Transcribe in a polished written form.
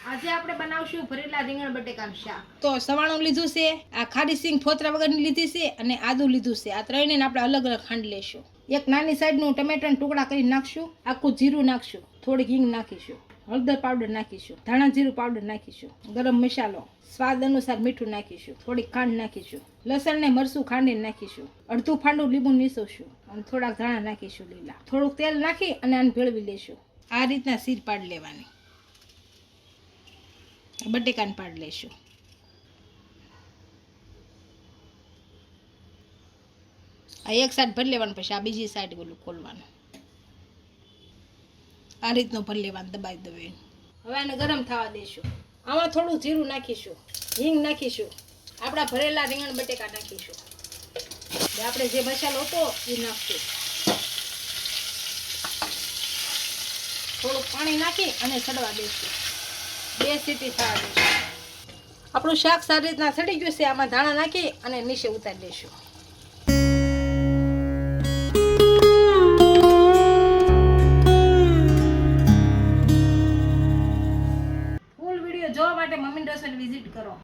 આજે આપણે બનાવશું ભરેલા રીંગણ બટેકાનું શાક. તો સવાણું લીધું છે, આ ખારી સિંગ ફોતરા વગરની લીધી છે અને આદુ લીધું છે. આ ત્રણેયને આપણે અલગ અલગ ખાંડી લેશું. એક નાની સાઈડનું ટમેટાના ટુકડા કરી નાખશું, આખું જીરું નાખશું, થોડીક હિંગ નાખીશું, હળદર પાવડર નાખીશું, ધાણા જીરું પાવડર નાખીશું, ગરમ મસાલો, સ્વાદ અનુસાર મીઠું નાખીશું, થોડીક ખાંડ નાખીશું, લસણ ને મરચું ખાંડીને નાખીશું, અડધું ફાંડું લીંબુ નીસોશું અને થોડાક ધાણા નાખીશું લીલા. થોડુંક તેલ નાખી અને આને ભેળવી લેશું. આ રીતના સીર પાડી લેવાની. બટેકાને પાડી લઈશું. આ એક સાઈડ ભરી લેવાનું, પછી આ બીજી સાઈડ ઓલું ખોલવાનું. આ રીતનું ભરી લેવાનું, દબાવી દબાવી. હવે આને ગરમ થવા દઈશું. આમાં થોડું જીરું નાખીશું, હિંગ નાખીશું, આપણા ભરેલા રીંગણ બટેકા નાખીશું. આપણે જે મસાલો હતો એ નાખશું. થોડુંક પાણી નાખી અને સડવા દઈશું. 2 સીટી થવા દઈશું. આપણું શાક સારી રીતના સડી ગયું છે. આમાં ધાણા નાખી અને નીચે ઉતારી દઈશું. ફૂલ વિડીયો જોવા માટે મમ્મી રસોઈ વિઝિટ કરો.